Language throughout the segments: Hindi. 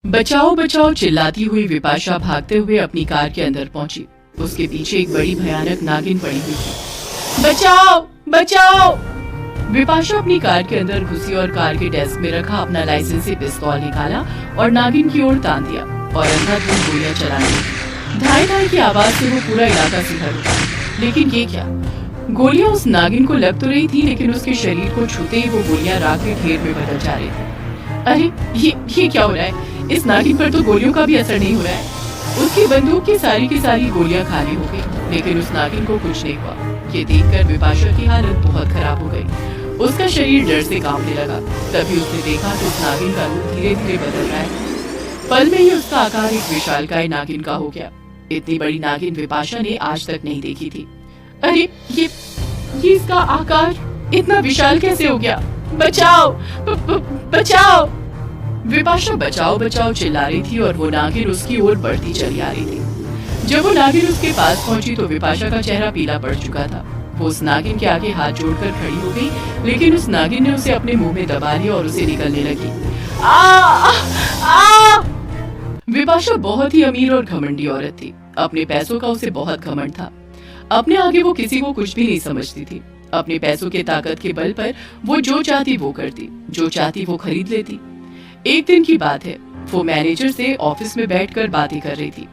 बचाओ बचाओ चिल्लाती हुई विपाशा भागते हुए अपनी कार के अंदर पहुंची। उसके पीछे एक बड़ी भयानक नागिन पड़ी हुई थी। बचाओ बचाओ! विपाशा अपनी कार के अंदर घुसी और कार के डेस्क में रखा अपना लाइसेंसी पिस्तौल निकाला और नागिन की ओर तान दिया और अंधाधुंध गोलियां चलाने लगी। धाई धाई की आवाज से वो पूरा इलाका सिहर उठा। लेकिन ये क्या? गोलियां उस नागिन को लग तो रही थी, लेकिन उसके शरीर को छूते ही वो गोलियां राख के ढेर में बदल जा रही थी। अरे ये क्या हो रहा है? इस नागिन पर तो गोलियों का भी असर नहीं हो रहा है। उसकी बंदूक की सारी गोलियां खाली हो गई, लेकिन उस नागिन को कुछ नहीं हुआ। ये देखकर विपाशा की हालत बहुत खराब हो गई। उसका शरीर डर से कांपने लगा। तभी उसने देखा कि उस नागिन का रूप धीरे धीरे बदल रहा है। पल में ही उसका आकार एक विशालकाय नागिन का हो गया। इतनी बड़ी नागिन विपाशा ने आज तक नहीं देखी थी। अरे ये इसका आकार इतना विशाल कैसे हो गया? बचाओ बचाओ! विपाशा बचाओ बचाओ चिल्ला रही थी और वो नागिन उसकी ओर बढ़ती चली आ रही थी। जब वो नागिन उसके पास पहुंची तो विपाशा का चेहरा पीला पड़ चुका था। वो उस नागिन के आगे हाथ जोड़कर खड़ी हो गई, लेकिन उस नागिन ने उसे अपने मुंह में दबा लिया और उसे निकलने लगी। विपाशा बहुत ही अमीर और घमंडी औरत थी। अपने पैसों का उसे बहुत घमंड था। अपने आगे वो किसी को कुछ भी नहीं समझती थी। अपने पैसों के ताकत के बल पर वो जो चाहती वो करती, जो चाहती वो खरीद लेती। एक दिन की बात है, वो मैनेजर से ऑफिस में बैठकर बातें कर रही थी।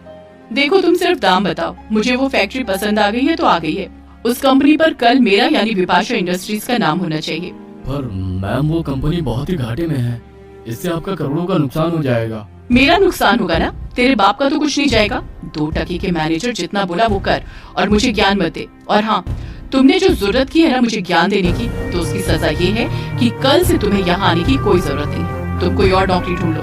देखो, तुम सिर्फ दाम बताओ, मुझे वो फैक्ट्री पसंद आ गई है तो आ गई है। उस कंपनी पर कल मेरा यानी विपाशा इंडस्ट्रीज का नाम होना चाहिए। पर मैम, वो कंपनी बहुत ही घाटे में है। इससे आपका करोड़ों का नुकसान हो जाएगा। मेरा नुकसान होगा ना? तेरे बाप का तो कुछ नहीं जाएगा। 2 टके के मैनेजर जितना बोला वो कर और मुझे ज्ञान मत दे। और हाँ, तुमने जो जरूरत की है ना मुझे ज्ञान देने की, तो उसकी सजा ये है कि कल से तुम्हें यहाँ आने की कोई जरूरत नहीं। तुम कोई और नौकरी ढूंढ लो।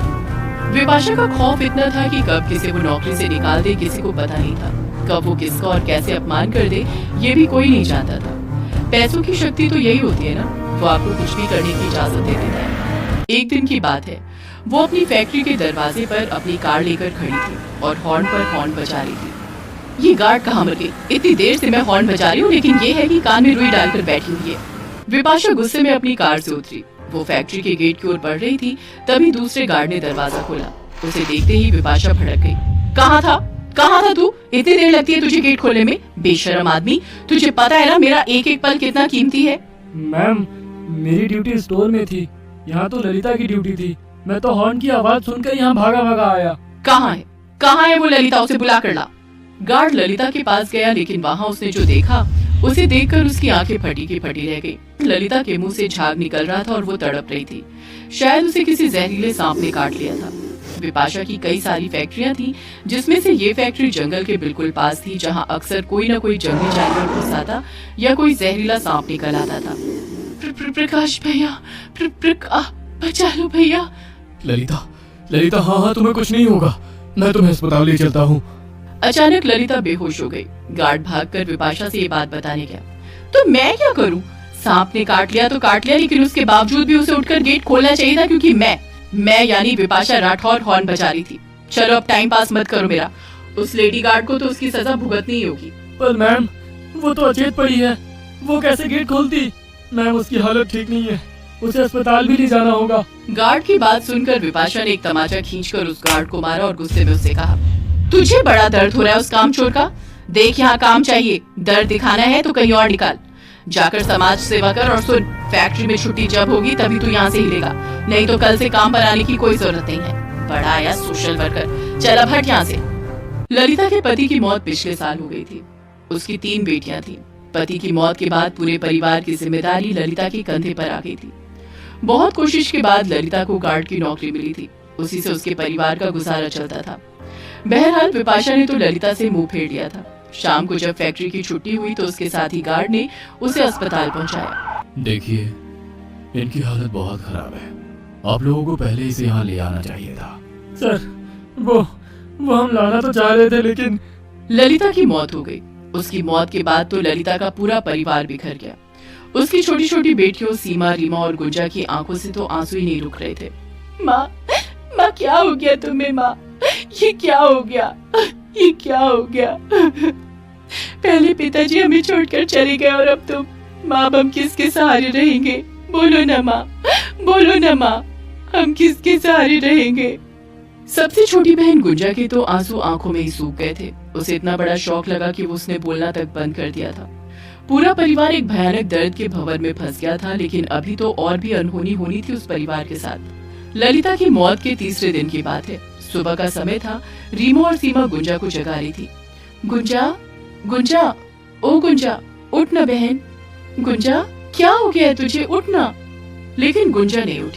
विपाशा का खौफ इतना था कि कब किसी को नौकरी से निकाल दे किसी को पता नहीं था। कब वो किसका और कैसे अपमान कर दे ये भी कोई नहीं जानता था। पैसों की शक्ति तो यही होती है ना, वो आपको कुछ भी करने की इजाजत दे देता है। एक दिन की बात है, वो अपनी फैक्ट्री के दरवाजे पर अपनी कार लेकर खड़ी थी और हॉर्न पर हॉर्न बजा रही थी। ये गार्ड कहाँ मर गई? इतनी देर से मैं हॉर्न बजा रही हूँ, लेकिन ये है कि कान में रुई डालकर बैठी हुई है। विपाशा गुस्से में अपनी कार से उतरी। वो फैक्ट्री के गेट की ओर बढ़ रही थी, तभी दूसरे गार्ड ने दरवाजा खोला। उसे देखते ही विपाशा भड़क गई। कहाँ था तू? इतनी देर लगती है तुझे गेट खोलने में? बेशरम आदमी, तुझे पता है ना मेरा एक एक पल कितना कीमती है? मैम, मेरी ड्यूटी स्टोर में थी। यहाँ तो ललिता की ड्यूटी थी। मैं तो हॉर्न की आवाज सुनकर यहाँ भागा आया। कहाँ है वो ललिता? उसे बुला कर ला। गार्ड ललिता के पास गया, लेकिन वहाँ उसने जो देखा उसे देखकर उसकी आंखें फटी की फटी रह गई। ललिता के मुंह से झाग निकल रहा था और वो तड़प रही थी। शायद उसे किसी जहरीले सांप ने काट लिया था। विपाशा की कई सारी फैक्ट्रियां थी, जिसमें से ये फैक्ट्री जंगल के बिल्कुल पास थी, जहां अक्सर कोई न कोई जंगली जानवर घुस आता या कोई जहरीला सांप निकल आता था। प्रकाश भैया, बचा लो भैया। ललिता, हाँ, तुम्हें कुछ नहीं होगा। मैं तुम्हें अस्पताल ले चलता हूँ। अचानक ललिता बेहोश हो गई। गार्ड भागकर विपाशा से ये बात बताने गया। तो मैं क्या करूं? सांप ने काट लिया तो काट लिया, लेकिन उसके बावजूद भी उसे उठकर गेट खोलना चाहिए था, क्योंकि मैं यानी विपाशा राठौर हॉर्न बजा रही थी। चलो अब टाइम पास मत करो मेरा। उस लेडी गार्ड को तो उसकी सजा भुगतनी ही होगी। पर मैम, वो तो अचेत पड़ी है। वो कैसे गेट खोलती? मैम, उसकी हालत ठीक नहीं है। उसे अस्पताल भी ले जाना होगा। गार्ड की बात सुनकर विपाशा ने एक तमाचा खींचकर उस गार्ड को मारा और गुस्से में उससे कहा, तुझे बड़ा दर्द हो रहा है उस कामचोर का? देख, यहाँ काम चाहिए, दर्द दिखाना है तो कहीं और निकाल। जाकर समाज सेवा कर और सुन, फैक्ट्री में छुट्टी जब होगी तभी तू यहाँ से हिलेगा, नहीं तो कल से काम पर आने की कोई जरूरत नहीं है। बड़ा आया सोशल वर्कर, चल अब हट यहाँ से। ललिता के पति की मौत पिछले साल हो गई थी। उसकी 3 बेटियां थी। पति की मौत के बाद पूरे परिवार की जिम्मेदारी ललिता के कंधे पर आ गई थी। बहुत कोशिश के बाद ललिता को गार्ड की नौकरी मिली थी। उसी से उसके परिवार का गुजारा चलता था। बहरहाल विपाशा ने तो ललिता से मुंह फेर लिया था। शाम को जब फैक्ट्री की छुट्टी हुई तो उसके साथी गार्ड ने उसे अस्पताल पहुंचाया। देखिए, इनकी हालत बहुत खराब है। आप लोगों को पहले इसे यहाँ ले आना चाहिए था। सर, वो हम लाना तो चाह रहे थे, लेकिन ललिता की मौत हो गई। उसकी मौत के बाद तो ललिता का पूरा परिवार बिखर गया। उसकी छोटी छोटी बेटियों सीमा, रीमा और गुंजा की आंखों से तो आंसू ही नहीं रुक रहे थे। माँ, क्या हो गया तुम्हें? माँ, ये क्या हो गया? पहले पिताजी हमें छोड़कर चले गए और अब तुम। माँ, हम किसके सहारे रहेंगे? बोलो ना माँ, हम किसके सहारे रहेंगे? सबसे छोटी बहन गुंजा के तो आंसू आंखों में ही सूख गए थे। उसे इतना बड़ा शौक लगा कि उसने बोलना तक बंद कर दिया था। पूरा परिवार एक भयानक दर्द के भंवर में फंस गया था, लेकिन अभी तो और भी अनहोनी होनी थी उस परिवार के साथ। ललिता की मौत के तीसरे दिन की बात है। सुबह का समय था। रीमो और सीमा गुंजा को जगा रही थी। गुंजा, गुंजा, ओ गुंजा, उठ ना बहन। गुंजा, क्या हो गया है तुझे, उठ ना। लेकिन गुंजा नहीं उठी।